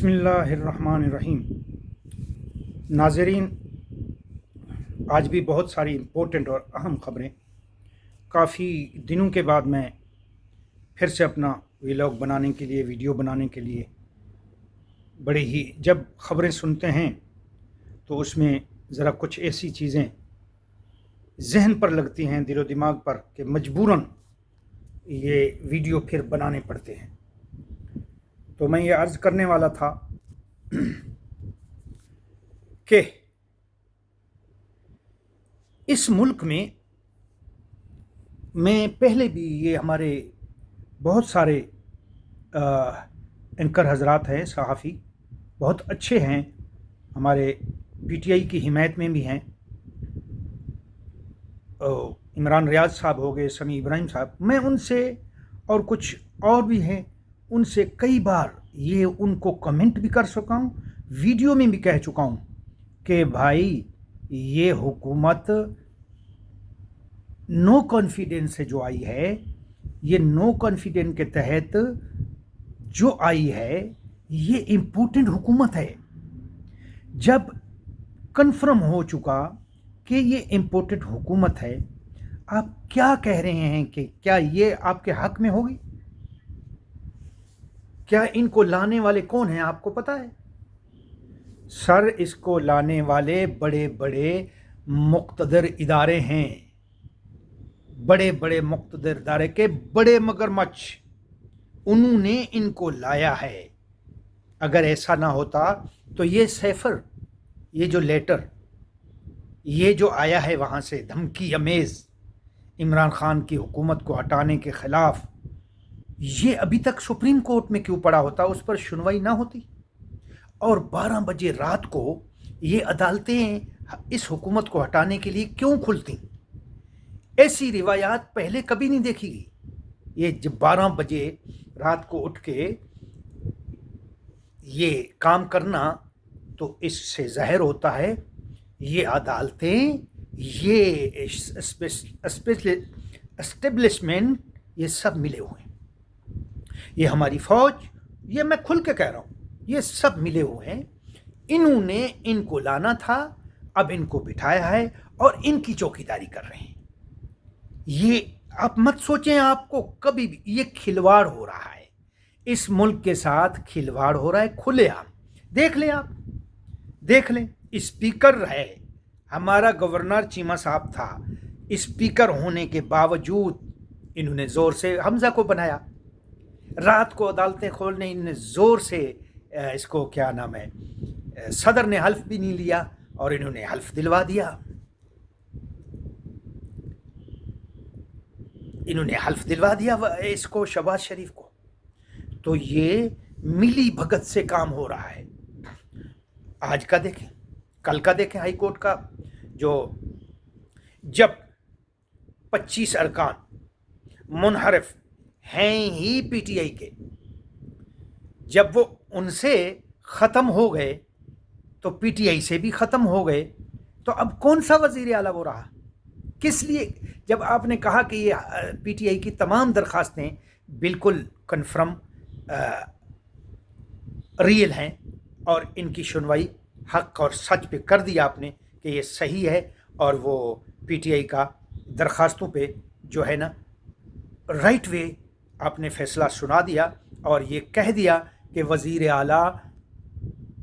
बिस्मिल्लाहिर्रहमानिर्रहीम। नाज़रीन, आज भी बहुत सारी इम्पोर्टेंट और अहम ख़बरें। काफ़ी दिनों के बाद मैं फिर से अपना व्लॉग बनाने के लिए, वीडियो बनाने के लिए, बड़े ही जब ख़बरें सुनते हैं तो उसमें ज़रा कुछ ऐसी चीज़ें जहन पर लगती हैं, दिलो दिमाग पर, कि मजबूरन ये वीडियो फिर बनाने पड़ते हैं। तो मैं ये अर्ज़ करने वाला था कि इस मुल्क में, मैं पहले भी, ये हमारे बहुत सारे एंकर हजरात हैं, सहाफ़ी बहुत अच्छे हैं, हमारे पीटीआई की हिमायत में भी हैं। इमरान रियाज साहब हो गए, समी इब्राहिम साहब, मैं उनसे और कुछ और भी हैं, उनसे कई बार ये उनको कमेंट भी कर चुका हूँ, वीडियो में भी कह चुका हूँ कि भाई ये हुकूमत नो कॉन्फिडेंस से जो आई है, ये नो कॉन्फिडेंस के तहत जो आई है, ये इम्पोर्टेंट हुकूमत है। जब कन्फर्म हो चुका कि ये इम्पोर्टेंट हुकूमत है, आप क्या कह रहे हैं कि क्या ये आपके हक में होगी? क्या इनको लाने वाले कौन हैं, आपको पता है? सर, इसको लाने वाले बड़े बड़े मुक़्तदर इदारे हैं, बड़े बड़े मुक़्तदर इदारे के बड़े मगरमच्छ, उन्होंने इनको लाया है। अगर ऐसा ना होता तो ये सैफर, ये जो लेटर, ये जो आया है वहाँ से धमकी अमेज़ इमरान खान की हुकूमत को हटाने के ख़िलाफ़, ये अभी तक सुप्रीम कोर्ट में क्यों पड़ा होता, उस पर सुनवाई ना होती, और 12 बजे रात को ये अदालतें इस हुकूमत को हटाने के लिए क्यों खुलती? ऐसी रिवायात पहले कभी नहीं देखी गई। ये जब 12 बजे रात को उठ के ये काम करना, तो इससे ज़ाहिर होता है ये अदालतें, ये एस्टेब्लिशमेंट, ये सब मिले हुए हैं। ये हमारी फ़ौज, ये मैं खुल के कह रहा हूँ, ये सब मिले हुए हैं। इन्होंने इनको लाना था, अब इनको बिठाया है और इनकी चौकीदारी कर रहे हैं। ये आप मत सोचें, आपको कभी भी ये खिलवाड़ हो रहा है, इस मुल्क के साथ खिलवाड़ हो रहा है खुलेआम। देख लें, आप देख लें, स्पीकर है हमारा, गवर्नर चीमा साहब था, स्पीकर होने के बावजूद इन्होंने ज़ोर से हमज़ा को बनाया। रात को अदालतें खोलने इन्होंने ज़ोर से इसको, क्या नाम है, सदर ने हल्फ भी नहीं लिया और इन्होंने हल्फ दिलवा दिया। इन्होंने हल्फ दिलवा दिया इसको, शहबाज शरीफ को। तो ये मिली भगत से काम हो रहा है। आज का देखें, कल का देखें, हाई कोर्ट का जो, जब 25 अरकान मुनहरफ हैं ही पीटीआई के, जब वो उनसे ख़त्म हो गए तो पीटीआई से भी ख़त्म हो गए, तो अब कौन सा वज़ीर आला वो रहा? किस लिए? जब आपने कहा कि ये पीटीआई की तमाम दरख्वास्तें बिल्कुल कन्फर्म रियल हैं और इनकी सुनवाई हक और सच पे कर दिया आपने कि ये सही है, और वो पीटीआई का दरख्वास्तों पे जो है ना राइट वे आपने फ़ैसला सुना दिया, और ये कह दिया कि वज़ीर आला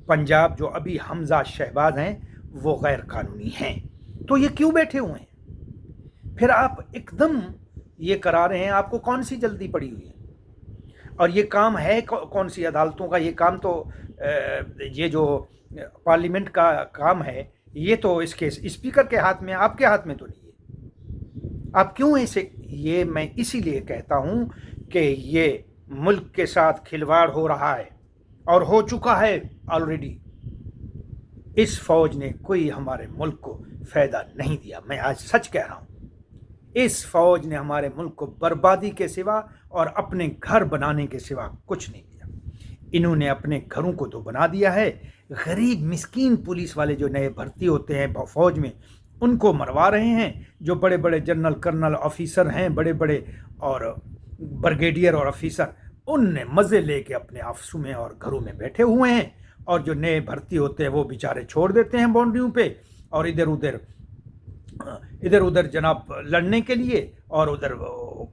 पंजाब जो अभी हमज़ा शहबाज हैं वो गैर कानूनी हैं। तो ये क्यों बैठे हुए हैं? फिर आप एकदम ये करा रहे हैं, आपको कौन सी जल्दी पड़ी हुई है? और ये काम है कौन सी अदालतों का? ये काम तो ये जो पार्लियामेंट का काम है, ये तो इसके स्पीकर के हाथ में, आपके हाथ में तो नहीं है। आप क्यों ऐसे? ये मैं इसीलिए कहता हूँ कि ये मुल्क के साथ खिलवाड़ हो रहा है, और हो चुका है ऑलरेडी। इस फ़ौज ने कोई हमारे मुल्क को फ़ायदा नहीं दिया, मैं आज सच कह रहा हूँ। इस फ़ौज ने हमारे मुल्क को बर्बादी के सिवा और अपने घर बनाने के सिवा कुछ नहीं दिया। इन्होंने अपने घरों को तो बना दिया है, गरीब मिस्कीन पुलिस वाले जो नए भर्ती होते हैं फ़ौज में, उनको मरवा रहे हैं। जो बड़े बड़े जनरल कर्नल ऑफिसर हैं, बड़े बड़े और ब्रिगेडियर और ऑफिसर, ان نے مزے لے کے اپنے آفسوں میں اور گھروں میں بیٹھے ہوئے ہیں، اور جو نئے بھرتی ہوتے ہیں وہ بیچارے چھوڑ دیتے ہیں باؤنڈریوں پہ، اور ادھر ادھر جناب لڑنے کے لیے، اور ادھر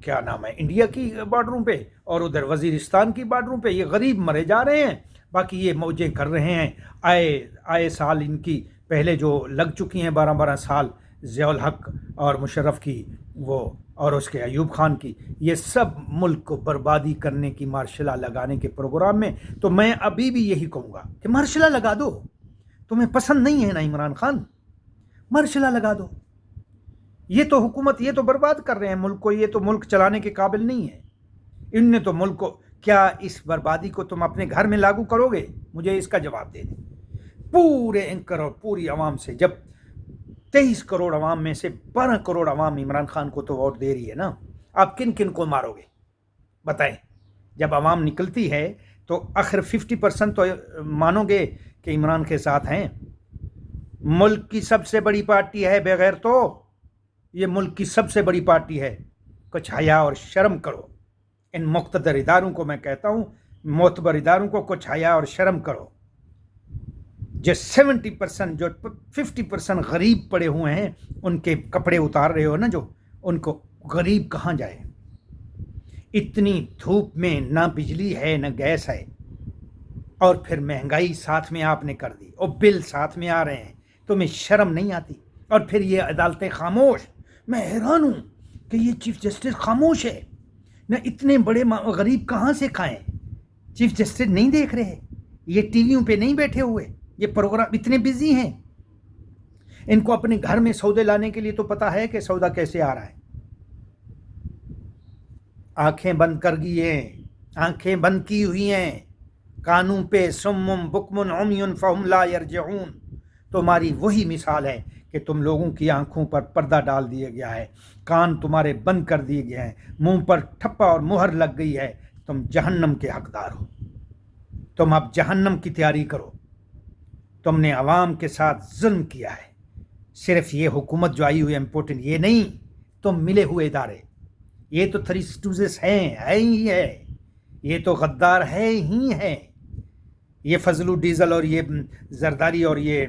کیا نام ہے انڈیا کی بارڈروں پہ، اور ادھر وزیرستان کی بارڈروں پہ یہ غریب مرے جا رہے ہیں، باقی یہ موجیں کر رہے ہیں۔ آئے سال ان کی پہلے جو لگ چکی ہیں 12 سال، ضیاء الحق اور مشرف کی، وہ اور اس کے ایوب خان کی، یہ سب ملک کو بربادی کرنے کی مارشلہ لگانے کے پروگرام میں۔ تو میں ابھی بھی یہی کہوں گا کہ مارشلہ لگا دو، تمہیں پسند نہیں ہے نا عمران خان، مارشلہ لگا دو۔ یہ تو حکومت، یہ تو برباد کر رہے ہیں ملک کو، یہ تو ملک چلانے کے قابل نہیں ہے۔ ان نے تو ملک کو، کیا اس بربادی کو تم اپنے گھر میں لاگو کرو گے؟ مجھے اس کا جواب دے دیں۔ پورے اینکر اور پوری عوام سے، جب 23 کروڑ عوام میں سے 12 کروڑ عوام عمران خان کو تو ووٹ دے رہی ہے نا، آپ کن کن کو مارو گے بتائیں؟ جب عوام نکلتی ہے تو آخر 50% تو مانو گے کہ عمران کے ساتھ ہیں۔ ملک کی سب سے بڑی پارٹی ہے بغیر تو، یہ ملک کی سب سے بڑی پارٹی ہے، کچھ حیا اور شرم کرو۔ ان مقتدر اداروں کو میں کہتا ہوں، معتبر اداروں کو کچھ حیا اور شرم کرو۔ جو 70%، جو 50% غریب پڑے ہوئے ہیں، ان کے کپڑے اتار رہے ہو نا، جو ان کو، غریب کہاں جائے؟ اتنی دھوپ میں نہ بجلی ہے نہ گیس ہے، اور پھر مہنگائی ساتھ میں آپ نے کر دی، اور بل ساتھ میں آ رہے ہیں، تمہیں شرم نہیں آتی؟ اور پھر یہ عدالتیں خاموش۔ میں حیران ہوں کہ یہ چیف جسٹس خاموش ہے نہ، اتنے بڑے غریب کہاں سے کھائیں؟ چیف جسٹس نہیں دیکھ رہے، یہ ٹی ویوں پہ نہیں بیٹھے ہوئے، یہ پروگرام اتنے بزی ہیں، ان کو اپنے گھر میں سودے لانے کے لیے تو پتا ہے کہ سودا کیسے آ رہا ہے۔ آنکھیں بند کر گئی ہیں، آنکھیں بند کی ہوئی ہیں، کانوں پہ سمم بکمن عمی فہم لا یرجعون۔ تمہاری وہی مثال ہے کہ تم لوگوں کی آنکھوں پر پردہ ڈال دیا گیا ہے، کان تمہارے بند کر دیے گئے ہیں، منہ پر ٹھپا اور مہر لگ گئی ہے، تم جہنم کے حقدار ہو۔ تم اب جہنم کی تیاری کرو۔ تم نے عوام کے ساتھ ظلم کیا ہے۔ صرف یہ حکومت جو آئی ہوئی امپورٹنٹ یہ نہیں، تم ملے ہوئے ادارے، یہ تو 3 اسٹوڈنٹس ہیں، ہے ہی ہے، یہ تو غدار ہے ہی ہے، یہ فضلو ڈیزل اور یہ زرداری اور یہ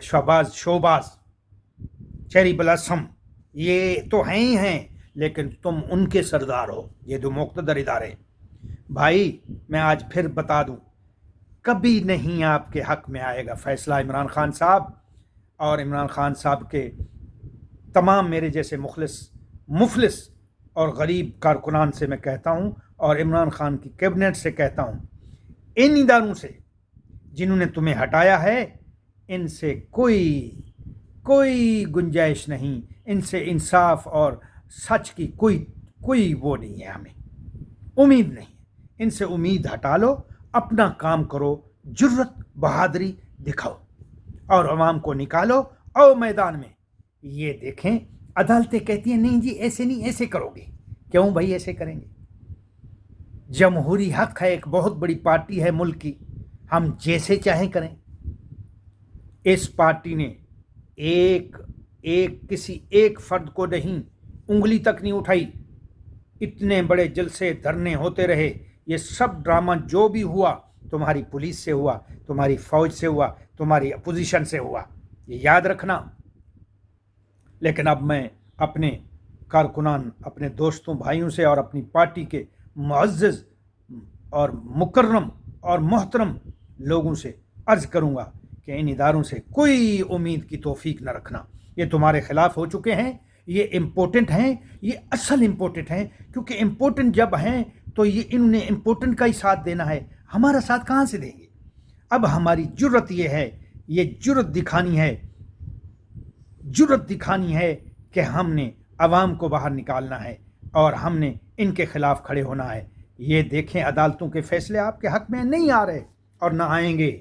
شوباز چیری بلاسم، یہ تو ہیں ہی ہیں، لیکن تم ان کے سردار ہو، یہ دو مقتدر ادارے۔ بھائی میں آج پھر بتا دوں، کبھی نہیں آپ کے حق میں آئے گا فیصلہ عمران خان صاحب، اور عمران خان صاحب کے تمام میرے جیسے مفلس اور غریب کارکنان سے میں کہتا ہوں، اور عمران خان کی کیبنٹ سے کہتا ہوں، ان اداروں سے جنہوں نے تمہیں ہٹایا ہے، ان سے کوئی گنجائش نہیں، ان سے انصاف اور سچ کی کوئی وہ نہیں ہے، ہمیں امید نہیں، ان سے امید ہٹا لو، اپنا کام کرو، جرت بہادری دکھاؤ، اور عوام کو نکالو، او میدان میں۔ یہ دیکھیں عدالتیں کہتی ہیں نہیں جی ایسے نہیں، ایسے کرو گے، کیوں بھائی ایسے کریں گے؟ جمہوری حق ہے، ایک بہت بڑی پارٹی ہے ملک کی، ہم جیسے چاہیں کریں۔ اس پارٹی نے کسی ایک فرد کو نہیں، انگلی تک نہیں اٹھائی، اتنے بڑے جلسے دھرنے ہوتے رہے، یہ سب ڈرامہ جو بھی ہوا تمہاری پولیس سے ہوا، تمہاری فوج سے ہوا، تمہاری اپوزیشن سے ہوا، یہ یاد رکھنا۔ لیکن اب میں اپنے کارکنان، اپنے دوستوں بھائیوں سے اور اپنی پارٹی کے معزز اور مکرم اور محترم لوگوں سے عرض کروں گا کہ ان اداروں سے کوئی امید کی توفیق نہ رکھنا، یہ تمہارے خلاف ہو چکے ہیں، یہ امپورٹنٹ ہیں، یہ اصل امپورٹنٹ ہیں، کیونکہ امپورٹنٹ جب ہیں تو یہ انہوں نے امپورٹنٹ کا ہی ساتھ دینا ہے، ہمارا ساتھ کہاں سے دیں گے؟ اب ہماری جرت یہ ہے، یہ جرت دکھانی ہے کہ ہم نے عوام کو باہر نکالنا ہے، اور ہم نے ان کے خلاف کھڑے ہونا ہے۔ یہ دیکھیں عدالتوں کے فیصلے آپ کے حق میں نہیں آ رہے، اور نہ آئیں گے،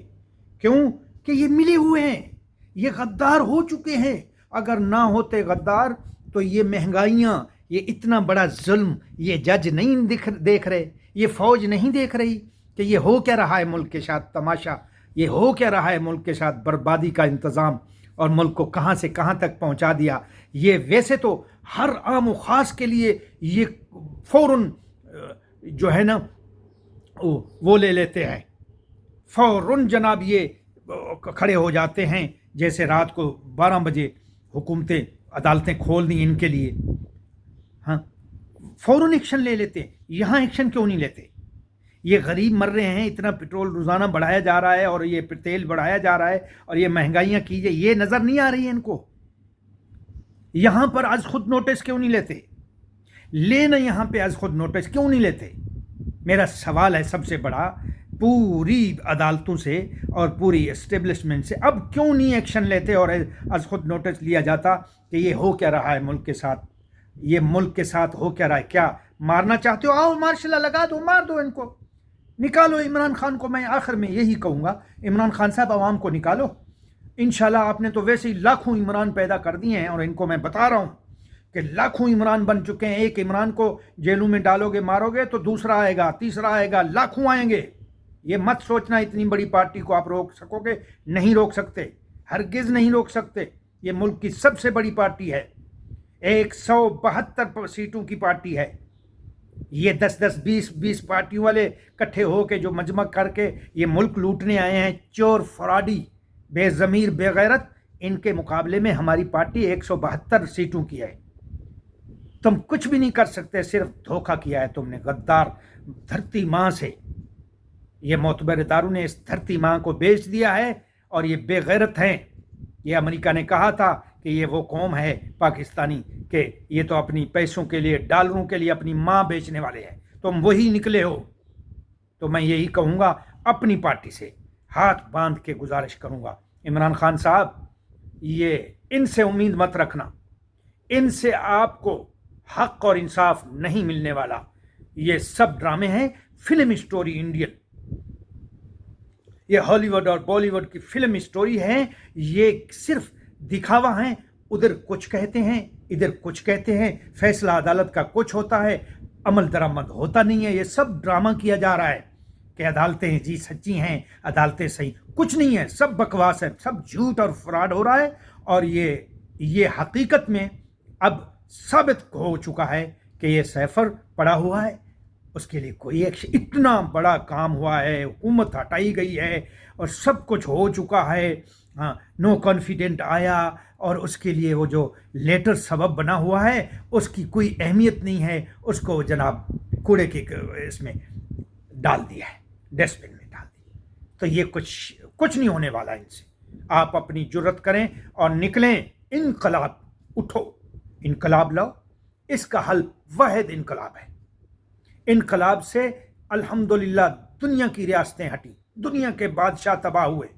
کیوں کہ یہ ملے ہوئے ہیں، یہ غدار ہو چکے ہیں۔ اگر نہ ہوتے غدار تو یہ مہنگائیاں، یہ اتنا بڑا ظلم یہ جج نہیں دیکھ رہے، یہ فوج نہیں دیکھ رہی کہ یہ ہو کیا رہا ہے ملک کے ساتھ تماشا، یہ ہو کیا رہا ہے ملک کے ساتھ بربادی کا انتظام، اور ملک کو کہاں سے کہاں تک پہنچا دیا۔ یہ ویسے تو ہر عام و خاص کے لیے یہ فوراً जो है ना वो ले लेते हैं, फौरन जनाब ये खड़े हो जाते हैं। जैसे रात को 12 बजे हुकूमतें अदालतें खोल दी इनके लिए, हाँ, फौरन एक्शन ले लेते हैं। यहाँ एक्शन क्यों नहीं लेते? ये गरीब मर रहे हैं, इतना पेट्रोल रोज़ाना बढ़ाया जा रहा है और ये तेल बढ़ाया जा रहा है और ये महंगाइयाँ कीजिए, ये नज़र नहीं आ रही है इनको। यहाँ पर आज खुद नोटिस क्यों नहीं लेते? लेना यहाँ पे आज खुद नोटिस क्यों नहीं लेते? मेरा सवाल है सबसे बड़ा, पूरी अदालतों से और पूरी एस्टेब्लिशमेंट से अब क्यों नहीं एक्शन लेते और आज खुद नोटिस लिया जाता कि ये हो क्या रहा है मुल्क के साथ, ये मुल्क के साथ हो क्या रहा है? क्या मारना चाहते हो? आओ मार्शल लॉ लगा दो, मार दो इनको, निकालो इमरान खान को। मैं आखिर में यही कहूँगा, इमरान खान साहब आवाम को निकालो। इंशाल्लाह आपने तो वैसे ही लाखों इमरान पैदा कर दिए हैं और इनको मैं बता रहा हूँ कि लाखों इमरान बन चुके हैं। एक इमरान को जेलों में डालोगे, मारोगे तो दूसरा आएगा, तीसरा आएगा, लाखों आएंगे। ये मत सोचना इतनी बड़ी पार्टी को आप रोक सकोगे, नहीं रोक सकते, हरगिज़ नहीं रोक सकते। ये मुल्क की सबसे बड़ी पार्टी है, 172 सीटों की पार्टी है। ये 10-10, 20-20 पार्टियों वाले इकट्ठे होके जो मजमा करके ये मुल्क लूटने आए हैं, चोर, फराडी, बेज़मीर, बेगैरत, इनके मुकाबले में हमारी पार्टी 172 सीटों की है। तुम कुछ भी नहीं कर सकते, सिर्फ धोखा किया है तुमने, गद्दार। धरती माँ से ये मोतबर इदारों ने इस धरती माँ को बेच दिया है और ये बेगैरत हैं। ये अमेरिका ने कहा था कि ये वो कौम है पाकिस्तानी के ये तो अपनी पैसों के लिए, डॉलरों के लिए अपनी माँ बेचने वाले हैं, तुम वही निकले हो। तो मैं यही कहूँगा, अपनी पार्टी से हाथ बांध के गुजारिश करूँगा, इमरान खान साहब, ये इनसे उम्मीद मत रखना, इनसे आपको हक और इंसाफ नहीं मिलने वाला। ये सब ड्रामे हैं, फिल्म स्टोरी इंडियन, ये हॉलीवुड और बॉलीवुड की फिल्म स्टोरी है। ये सिर्फ दिखावा है, उधर कुछ कहते हैं, इधर कुछ कहते हैं, फैसला अदालत का कुछ होता है, अमल दरामद होता नहीं है। ये सब ड्रामा किया जा रहा है कि अदालतें जी सच्ची हैं, अदालतें सही, कुछ नहीं है, सब बकवास है, सब झूठ और फ्रॉड हो रहा है। और ये हकीकत में अब साबित हो चुका है कि ये सैफर पड़ा हुआ है, उसके लिए कोई एक्शन, इतना बड़ा काम हुआ है, हुकूमत हटाई गई है और सब कुछ हो चुका है। हाँ, नो कॉन्फिडेंट आया और उसके लिए वो जो लेटर सबब बना हुआ है उसकी कोई अहमियत नहीं है, उसको जनाब कूड़े के इसमें डाल दिया है, डस्टबिन में डाल दिया। तो ये कुछ नहीं होने वाला इनसे। आप अपनी जुर्रत करें और निकलें, इनकलाब उठो, इनकलाब लाओ। इसका हल वाहिद इनकलाब है। इनकलाब से अल्हम्दुलिल्लाह दुनिया की रियासतें हटी, दुनिया के बादशाह तबाह हुए।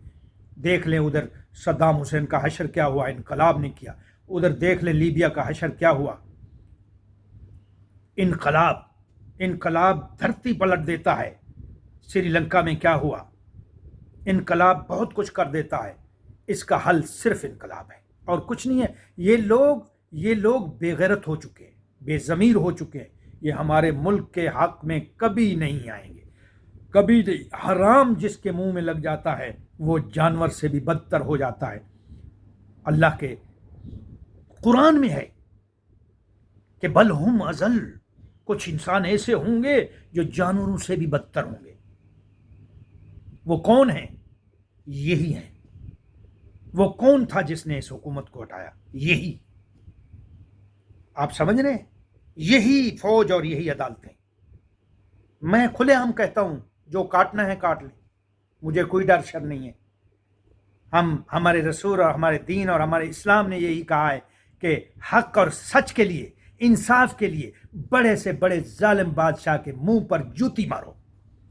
देख लें उधर सद्दाम हुसैन का हशर क्या हुआ, इनकलाब ने किया। उधर देख लें लीबिया का हशर क्या हुआ, इनकलाब धरती पलट देता है। श्रीलंका में क्या हुआ, इनकलाब बहुत कुछ कर देता है। इसका हल सिर्फ इनकलाब है और कुछ नहीं है। ये लोग बेगैरत हो चुके हैं, बेज़मीर हो चुके हैं। ये हमारे मुल्क के हक में कभी नहीं आएंगे, कभी नहीं। हराम जिसके मुंह में लग जाता है वो जानवर से भी बदतर हो जाता है। अल्लाह के कुरान में है कि बल हुम अज़ल, कुछ इंसान ऐसे होंगे जो जानवरों से भी बदतर होंगे। वो कौन है? यही है। वो कौन था जिसने इस हुकूमत को हटाया? यही, आप समझ रहे हैं, यही फौज और यही अदालतें। मैं खुलेआम कहता हूं, जो काटना है काट ले, मुझे कोई डर शर नहीं है। हमारे रसूल और हमारे दीन और हमारे इस्लाम ने यही कहा है कि हक और सच के लिए, इंसाफ के लिए बड़े से बड़े जालिम बादशाह के मुंह पर जूती मारो,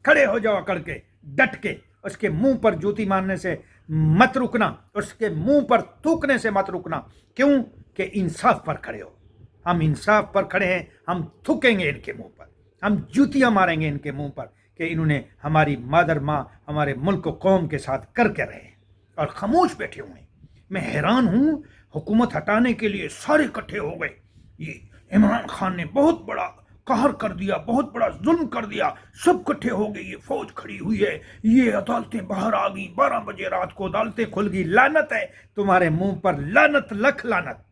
खड़े हो जाओ अकड़ के, डट के। उसके मुंह पर जूती मारने से मत रुकना, उसके मुंह पर थूकने से मत रुकना। क्यों? कि इंसाफ पर खड़े हो। हम इंसाफ पर खड़े हैं, हम थूकेंगे इनके मुंह पर, हम जूतियां मारेंगे इनके मुंह पर कि इन्होंने हमारी मादर माँ, हमारे मुल्क को कौम के साथ करके रहे और खामोश बैठे हुए हैं। मैं हैरान हूँ, हुकूमत हटाने के लिए सारे इकट्ठे हो गए। ये इमरान खान ने बहुत बड़ा कहर कर दिया, बहुत बड़ा जुल्म कर दिया, सब इकट्ठे हो गए, ये फौज खड़ी हुई है, ये अदालतें बाहर आ गई, 12 बजे रात को अदालतें खुल गई। लानत है तुम्हारे मुंह पर, लानत, लख लानत।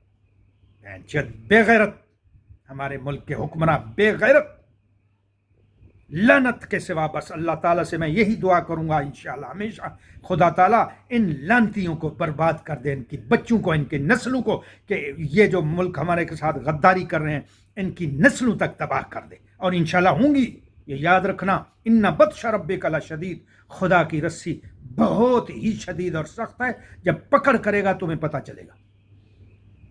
बेगैरत, हमारे मुल्क के हुक्मरान बेगैरत। لعنت کے سوا بس اللہ تعالیٰ سے میں یہی دعا کروں گا انشاءاللہ ہمیشہ، خدا تعالیٰ ان لعنتیوں کو برباد کر دے، ان کی بچوں کو، ان کی نسلوں کو، کہ یہ جو ملک ہمارے کے ساتھ غداری کر رہے ہیں ان کی نسلوں تک تباہ کر دے، اور انشاءاللہ ہوں گی، یہ یاد رکھنا، ان بطش ربک لشدید، خدا کی رسی بہت ہی شدید اور سخت ہے، جب پکڑ کرے گا تمہیں پتہ چلے گا۔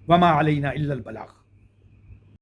وما علینا الا البلاغ۔